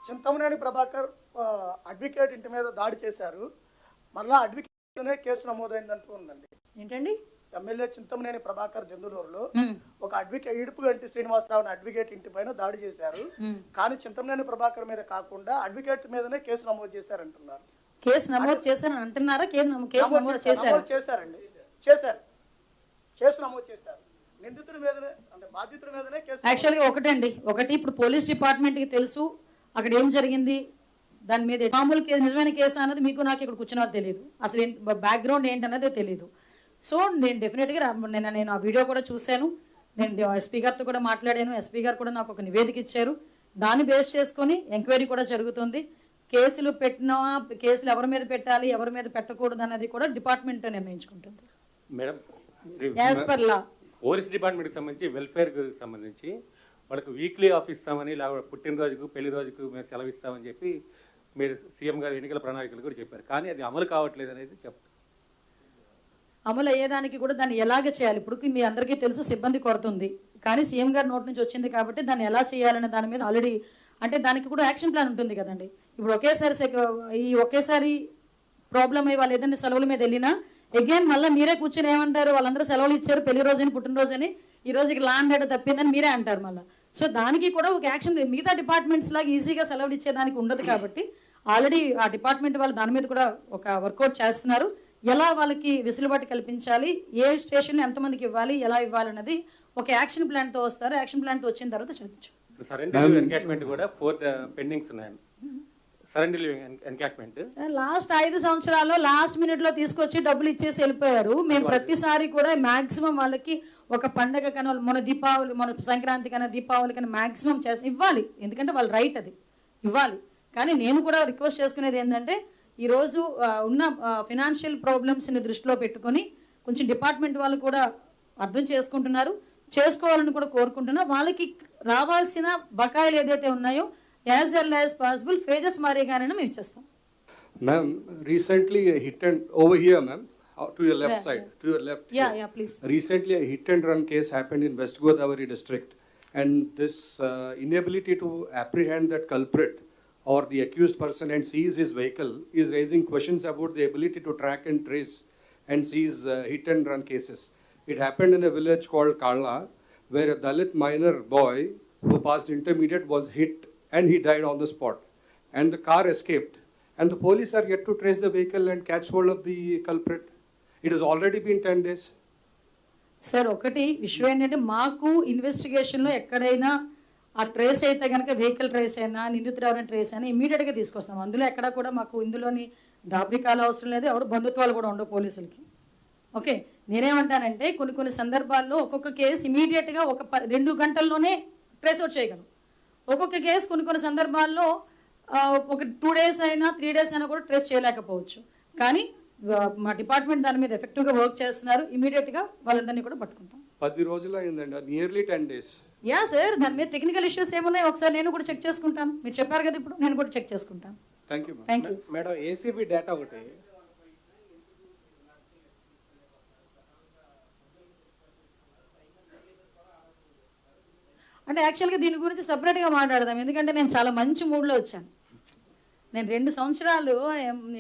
Chintamaneni Prabhakar advocate ఇంటి మీద దాడి చేశారు, మళ్ళా అడ్వకేట్ కేసు నమోదైందంటూ ఉందండి. ఏంటండి? ఎమ్మెల్యే చింతమనేని ప్రభాకర్ జందులూరులో ఒక అడ్వకేట్ ఇడుపుగంటి శ్రీనివాసరావు అడ్వకేట్ ఇంటి పైన దాడి చేశారు, కానీ చింతమనేని ప్రభాకర్ మీద కాకుండా అడ్వకేట్ మీదనే కేసు నమోదు చేశారంటున్నారు. కేసు నమోదు చేశారని అంటున్నారా? కేసు నమోదు చేశారండి, చేశారు, కేసు నమోదు చేశారు. నిందితుడి మీదనే అంటే బాధితుడి మీదనే కేసు. యాక్చువల్గా ఒకటి ఇప్పుడు పోలీస్ డిపార్ట్మెంట్కి తెలుసు అక్కడ ఏం జరిగింది, దాని మీద మామూలు కేసు నిజమైన కేసు అన్నది మీకు నాకు ఇక్కడ కూర్చున్నా తెలియదు, అసలు బ్యాక్గ్రౌండ్ ఏంటన్నదే తెలియదు. సో నేను డెఫినెట్గా నేను ఆ వీడియో కూడా చూశాను, నేను ఎస్పీ గారితో కూడా మాట్లాడాను, ఎస్పీ గారు కూడా నాకు ఒక నివేదిక ఇచ్చారు, దాన్ని బేస్ చేసుకొని ఎంక్వైరీ కూడా జరుగుతుంది. కేసులు పెట్టినా కేసులు ఎవరి మీద పెట్టాలి ఎవరి మీద పెట్టకూడదు అన్నది కూడా డిపార్ట్మెంట్ నిర్ణయించుకుంటుంది. Madam, as per law police డిపార్ట్మెంట్కి సంబంధించి వెల్ఫేర్కి సంబంధించి వాళ్ళకి వీక్లీ ఆఫ్ ఇస్తామని, ఇలా పుట్టినరోజుకు పెళ్లి రోజుకు మేము సెలవు ఇస్తామని చెప్పి మీరు సీఎం గారు ఎన్నికల ప్రణాళికలు కూడా చెప్పారు, కానీ అది అమలు కావట్లేదు అనేది చెప్తారు. అమలు అయ్యేదానికి కూడా దాన్ని ఎలాగ చేయాలి, ఇప్పుడు మీ అందరికీ తెలుసు సిబ్బంది కొరత ఉంది, కానీ సీఎం గారి నోటి నుంచి వచ్చింది కాబట్టి దాన్ని ఎలా చేయాలనే దాని మీద ఆల్రెడీ అంటే దానికి కూడా యాక్షన్ ప్లాన్ ఉంటుంది కదండి. ఇప్పుడు ఒకేసారి ప్రాబ్లం అయ్యి వాళ్ళు ఏదైనా సెలవుల మీద వెళ్ళినా అగైన్ మళ్ళీ మీరే కూర్చొని ఏమంటారు, వాళ్ళందరూ సెలవులు ఇచ్చారు పెళ్లి రోజుని పుట్టినరోజుని, ఈ రోజు ఇక్కడ లా అండ్ ఆర్డర్ తప్పిందని మీరే అంటారు మళ్ళీ. సో దానికి కూడా ఒక యాక్షన్ మిగతా డిపార్ట్మెంట్స్ లాగా ఈజీగా సెలవులు ఇచ్చేదానికి ఉండదు కాబట్టి ఆల్రెడీ ఆ డిపార్ట్మెంట్ వాళ్ళు దాని మీద కూడా ఒక వర్కౌట్ చేస్తున్నారు. ఎలా వాళ్ళకి వెసులుబాటు కల్పించాలి, ఏ స్టేషన్ ఎంతమందికి ఇవ్వాలి, ఎలా ఇవ్వాలన్నది ఒక యాక్షన్ ప్లాన్తో వస్తారు. యాక్షన్ ప్లాన్తో వచ్చిన తర్వాత చదివించు. సరెండర్ ఎన్కాష్మెంట్ కూడా 4 పెండింగ్స్ ఉన్నాయండి. సరెండర్ ఎన్కాష్మెంట్ లాస్ట్ 5 సంవత్సరాల్లో లాస్ట్ మినిట్లో తీసుకొచ్చి డబ్బులు ఇచ్చేసి వెళ్ళిపోయారు. మేము ప్రతిసారి కూడా మాక్సిమం వాళ్ళకి ఒక పండగ కన్నా మన దీపావళి మన సంక్రాంతి కన్నా దీపావళి కన్నా మాక్సిమం చేసి ఇవ్వాలి, ఎందుకంటే వాళ్ళ రైట్ అది ఇవ్వాలి. కానీ నేను కూడా రిక్వెస్ట్ చేసుకునేది ఏంటంటే ఈరోజు ఉన్న ఫినాన్షియల్ ప్రాబ్లమ్స్ని దృష్టిలో పెట్టుకొని కొంచెం డిపార్ట్మెంట్ వాళ్ళు కూడా అర్థం చేసుకుంటున్నారు, చేసుకోవాలని కూడా కోరుకుంటున్నా. వాళ్ళకి రావాల్సిన బకాయిలు ఏదైతే ఉన్నాయో as early as possible phases మారేగానే మేము ఇచ్చేస్తాం. Ma'am, recently a hit and over here, ma'am, to your left side, to your left. Yeah, please. Recently a hit and run case happened in West Godavari district, and this inability to apprehend that culprit or the accused person and seize his vehicle is raising questions about the ability to track and trace and seize hit and run cases. It happened in a village called Karla, where a Dalit minor boy who passed intermediate was hit and he died on the spot, and the car escaped, and the police are yet to trace the vehicle and catch hold of the culprit. It has already been 10 days. Sir ఒకటి విషయం ఏంటంటే మాకు ఇన్వెస్టిగేషన్లో ఎక్కడైనా ఆ trace అయితే కనుక vehicle trace అయినా నిందితుడు ఎవరైనా ట్రేస్ అయినా ఇమీడియట్గా తీసుకొస్తాం. అందులో ఎక్కడా కూడా మాకు ఇందులోని దాపరికాలు అవసరం లేదు, ఎవరు బంధుత్వాలు కూడా ఉండవు పోలీసులకి. ఓకే, నేనేమంటానంటే కొన్ని సందర్భాల్లో ఒక్కొక్క కేసు ఇమీడియట్గా 2 గంటల్లోనే ట్రేస్ అవుట్ చేయగలం. ఒక్కొక్క కేసు కొన్ని సందర్భాల్లో ఒక 2 days అయినా 3 days అయినా కూడా ట్రేస్ చేయలేకపోవచ్చు. కానీ మా డిపార్ట్మెంట్ దాని మీద ఎఫెక్టివ్గా వర్క్ చేస్తున్నారు, ఇమీడియట్గా వాళ్ళందరినీ కూడా పట్టుకుంటాం. 10 రోజులు అయిందండి, నియర్లీ 10 days. యా సార్, దాని మీద టెక్నికల్ ఇష్యూస్ ఏమున్నాయి ఒకసారి నేను కూడా చెక్ చేసుకుంటాను. మీరు చెప్పారు కదా, ఇప్పుడు నేను కూడా చెక్ చేసుకుంటాను. Thank you. Madam, ACB data ఒకటి అంటే యాక్చువల్గా దీని గురించి సపరేట్గా మాట్లాడదాం, ఎందుకంటే నేను చాలా మంచి మూడ్లో వచ్చాను. నేను 2 సంవత్సరాలు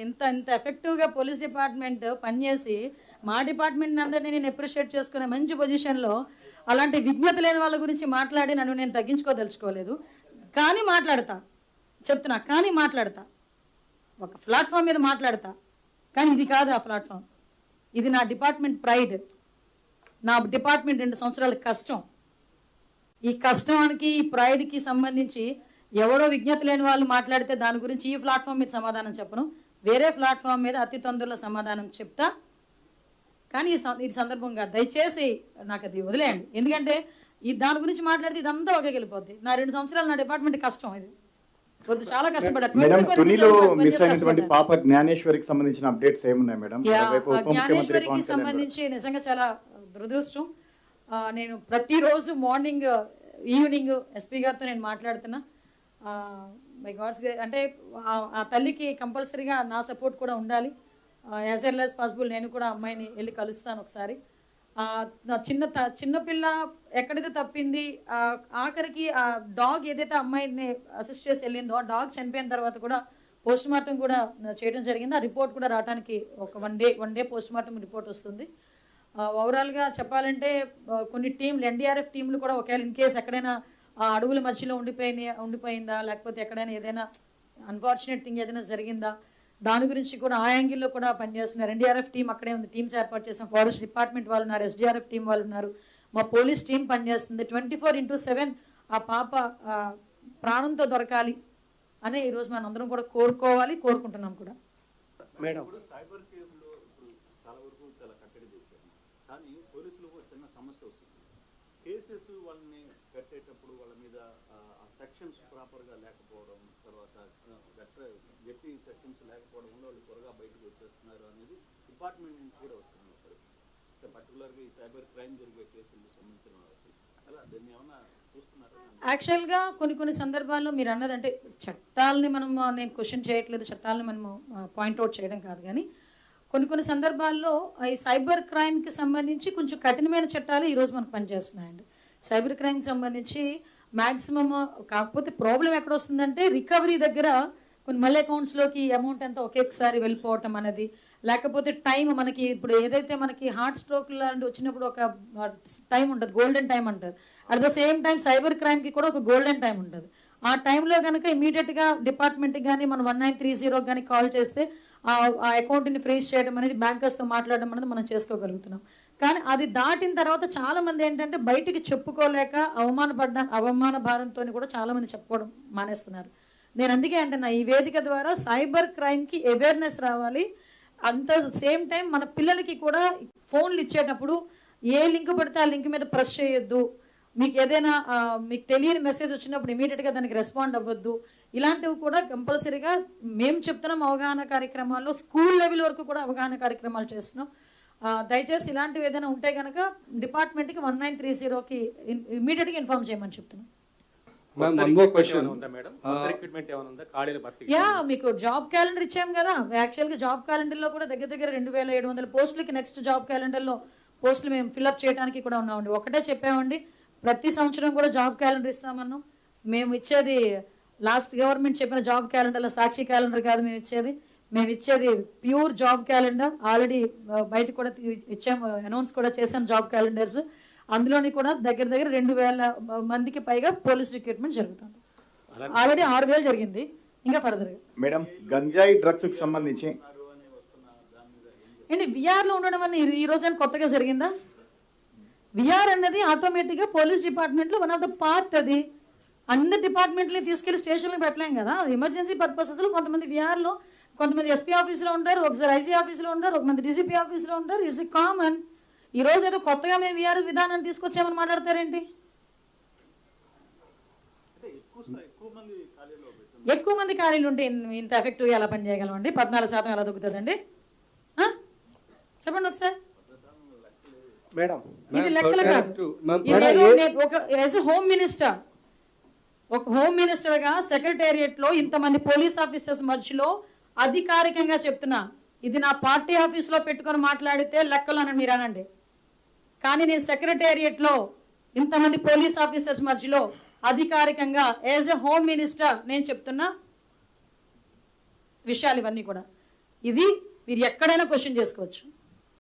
ఇంత ఎఫెక్టివ్గా పోలీస్ డిపార్ట్మెంట్ పనిచేసి మా డిపార్ట్మెంట్ అందరినీ నేను అప్రిషియేట్ చేసుకునే మంచి పొజిషన్లో అలాంటి విజ్ఞత లేని వాళ్ళ గురించి మాట్లాడి నన్ను నేను తగ్గించుకోదలుచుకోలేదు. కానీ మాట్లాడతా ఒక ప్లాట్ఫామ్ మీద మాట్లాడతా, కానీ ఇది కాదు ఆ ప్లాట్ఫామ్. ఇది నా డిపార్ట్మెంట్ ప్రైడ్, నా డిపార్ట్మెంట్ 2 సంవత్సరాల కష్టం. ఈ కష్టానికి ఈ ప్రైడ్కి సంబంధించి ఎవడో విజ్ఞత లేని వాళ్ళు మాట్లాడితే దాని గురించి ఈ ప్లాట్ఫామ్ మీద సమాధానం చెప్పను, వేరే ప్లాట్ఫామ్ మీద అతి తొందరలో సమాధానం చెప్తా. కానీ ఇది సందర్భంగా దయచేసి నాకు అది వదిలేయండి, ఎందుకంటే దాని గురించి మాట్లాడితే ఇదంతా ఒకే వెళ్ళిపోద్ది. నా 2 సంవత్సరాలు నా డిపార్ట్మెంట్ కష్టం, ఇది కొద్ది చాలా కష్టపడ్డారు. పాప జ్ఞానేశ్వరికి సంబంధించిన అప్డేట్స్ ఏమున్నాయి మేడం? జ్ఞానేశ్వరికి సంబంధించి నిజంగా చాలా దురదృష్టం. నేను ప్రతిరోజు మార్నింగ్ ఈవినింగ్ ఎస్పీ గారితో నేను మాట్లాడుతున్నా. బై గాడ్స్ అంటే ఆ తల్లికి కంపల్సరీగా నా సపోర్ట్ కూడా ఉండాలి. యాజ్ ఎర్లీ యాజ్ పాసిబుల్ నేను కూడా అమ్మాయిని వెళ్ళి కలుస్తాను ఒకసారి. చిన్నపిల్ల ఎక్కడైతే తప్పింది, ఆఖరికి ఆ డాగ్ ఏదైతే అమ్మాయిని అసిస్ట్ చేసి వెళ్ళిందో ఆ డాగ్ చనిపోయిన తర్వాత కూడా పోస్ట్ మార్టం కూడా చేయడం జరిగింది. ఆ రిపోర్ట్ కూడా రావడానికి ఒక one day post mortem report వస్తుంది. ఓవరాల్గా చెప్పాలంటే కొన్ని టీంలు, ఎన్డీఆర్ఎఫ్ టీంలు కూడా ఒకవేళ ఇన్ కేసు ఎక్కడైనా అడవుల మధ్యలో ఉండిపోయిందా, లేకపోతే ఎక్కడైనా ఏదైనా అన్ఫార్చునేట్ థింగ్ ఏదైనా జరిగిందా, దాని గురించి కూడా ఆ యాంగిల్లో కూడా పనిచేస్తున్నారు. ఎన్డీఆర్ఎఫ్ టీం అక్కడే ఉంది, టీమ్స్ ఏర్పాటు చేసాం. ఫారెస్ట్ డిపార్ట్మెంట్ వాళ్ళు ఉన్నారు, ఎస్డీఆర్ఎఫ్ టీం వాళ్ళు ఉన్నారు, మా పోలీస్ టీం పనిచేస్తుంది. 24/7 ఆ పాప ప్రాణంతో దొరకాలి అనే ఈరోజు మనం అందరం కూడా కోరుకుంటున్నాం కూడా. మేడం, సైబర్ కేసులో ఇప్పుడు చాలా వరకు చాలా కట్టడి చేశారు, కానీ పోలీసులు చిన్న సమస్య వస్తుంది. కేసెస్ వాళ్ళని కట్టేటప్పుడు వాళ్ళ మీద సెక్షన్స్ ప్రాపర్గా లేకపోవడం, తర్వాత గట్టి సెక్షన్స్ లేకపోవడం వల్ల వాళ్ళు త్వరగా బయటకు వచ్చేస్తున్నారు అనేది డిపార్ట్మెంట్ నుంచి కూడా వస్తున్నారు. పర్టికులర్గా ఈ సైబర్ క్రైమ్ జరిగే కేసులకు సంబంధించిన వాళ్ళకి అలా దీన్ని ఏమన్నా చూస్తున్నారా? యాక్చువల్గా కొన్ని సందర్భాల్లో మీరు అన్నదంటే చట్టాలని నేను క్వశ్చన్ చేయట్లేదు, చట్టాలని మనము పాయింట్అవుట్ చేయడం కాదు, కానీ కొన్ని సందర్భాల్లో ఈ సైబర్ క్రైమ్కి సంబంధించి కొంచెం కఠినమైన చట్టాలు ఈరోజు మనకు పనిచేస్తున్నాయండి. సైబర్ క్రైమ్కి సంబంధించి మ్యాక్సిమమ్, కాకపోతే ప్రాబ్లం ఎక్కడ వస్తుందంటే రికవరీ దగ్గర కొన్ని మళ్ళీ అకౌంట్స్లోకి అమౌంట్ అంతా ఒకేసారి వెళ్ళిపోవటం అనేది, లేకపోతే టైం మనకి ఇప్పుడు ఏదైతే మనకి హార్ట్ స్ట్రోక్ లాంటి వచ్చినప్పుడు ఒక టైం ఉంటుంది, గోల్డెన్ టైం అంటారు. At the same time cyber క్రైమ్కి కూడా ఒక గోల్డెన్ టైం ఉంటుంది. ఆ టైంలో కనుక ఇమీడియట్గా డిపార్ట్మెంట్కి కానీ మనం 1930 కానీ కాల్ చేస్తే ఆ అకౌంట్ని ఫ్రీజ్ చేయడం అనేది, బ్యాంకర్స్తో మాట్లాడడం అనేది మనం చేసుకోగలుగుతున్నాం. కానీ అది దాటిన తర్వాత చాలామంది ఏంటంటే బయటికి చెప్పుకోలేక అవమాన భారంతో కూడా చాలామంది చెప్పుకోవడం మానేస్తున్నారు. నేను అందుకే అంటున్నా, ఈ వేదిక ద్వారా సైబర్ క్రైమ్కి అవేర్నెస్ రావాలి. అంత సేమ్ టైం మన పిల్లలకి కూడా ఫోన్లు ఇచ్చేటప్పుడు ఏ లింక్ పడితే ఆ లింక్ మీద ప్రెస్ చేయొద్దు, మీకు ఏదైనా మీకు తెలియని మెసేజ్ వచ్చినప్పుడు ఇమీడియట్గా దానికి రెస్పాండ్ అవ్వద్దు. ఇలాంటివి కూడా కంపల్సరీగా మేము చెప్తున్నాం. అవగాహన కార్యక్రమాల్లో స్కూల్ లెవెల్ వరకు కూడా అవగాహన కార్యక్రమాలు చేస్తున్నాం. దయచేసి ఇలాంటివి ఏదైనా ఉంటే కనుక డిపార్ట్మెంట్కి 1930కి ఇమీడియట్గా ఇన్ఫార్మ్ చేయమని చెప్తున్నాం. మీకు జాబ్ క్యాలెండర్ ఇచ్చాం కదా, యాక్చువల్గా జాబ్ క్యాలెండర్లో కూడా దగ్గర 2700 పోస్టులకి నెక్స్ట్ జాబ్ క్యాలెండర్లో పోస్టులు మేము ఫిల్అప్ చేయడానికి కూడా ఉన్నామండి. ఒకటే చెప్పామండి, ప్రతి సంవత్సరం కూడా జాబ్ క్యాలెండర్ ఇస్తామన్నాం. మేము ఇచ్చేది లాస్ట్ గవర్నమెంట్ చెప్పిన జాబ్ క్యాలెండర్లో సాక్షి క్యాలెండర్ కాదు మేము ఇచ్చేది ప్యూర్ జాబ్ క్యాలెండర్. ఆల్రెడీ బయట కూడా ఇచ్చాము, అనౌన్స్ కూడా చేశాం జాబ్ క్యాలెండర్స్. అందులోని కూడా దగ్గర 2000 మందికి పైగా పోలీస్ రిక్రూట్మెంట్ జరుగుతుంది. ఆల్రెడీ 6000 జరిగింది, ఇంకా ఫర్దర్గా. మేడం, గంజాయి డ్రగ్స్కి సంబంధించి ఏంటి విఆర్లో ఉండడం వల్ల ఈ రోజు కొత్తగా జరిగిందా? విఆర్ అన్నది ఆటోమేటిక్గా పోలీస్ డిపార్ట్మెంట్లో వన్ ఆఫ్ ద పార్ట్. అది అన్ని డిపార్ట్మెంట్ని తీసుకెళ్లి స్టేషన్లో పెట్టలేం కదా, ఎమర్జెన్సీ పర్పసెస్లో కొంతమంది విఆర్లో, కొంతమంది ఎస్పీ ఆఫీస్లో ఉంటారు, ఒకసారి ఐసీ ఆఫీస్లో ఉంటారు, ఒక మంది డీసీపీ ఆఫీస్లో ఉంటారు. It's common. ఈ రోజు ఏదో కొత్తగా మేము విఆర్ విధానాన్ని తీసుకొచ్చామని మాట్లాడతారేంటి? ఎక్కువ మంది ఖాళీలు ఉంటే ఇంత ఎఫెక్టివ్గా ఎలా పని చేయగలం అండి? 14% ఎలా దొక్కుతుందండి? చెప్పండి ఒకసారి. మేడం, ఇది లెక్కలు కాదు. యాజ్ ఎ హోమ్ మినిస్టర్, ఒక హోమ్ మినిస్టర్గా సెక్రటేరియట్లో ఇంతమంది పోలీస్ ఆఫీసర్స్ మధ్యలో అధికారికంగా చెప్తున్నా, ఇది నా పార్టీ ఆఫీస్లో పెట్టుకొని మాట్లాడితే లెక్కలు అని మీరు అనండి. కానీ నేను సెక్రటేరియట్లో ఇంతమంది పోలీస్ ఆఫీసర్స్ మధ్యలో అధికారికంగా యాజ్ ఎ హోమ్ మినిస్టర్ నేను చెప్తున్నా విషయాలు ఇవన్నీ కూడా. ఇది మీరు ఎక్కడైనా క్వశ్చన్ చేసుకోవచ్చు.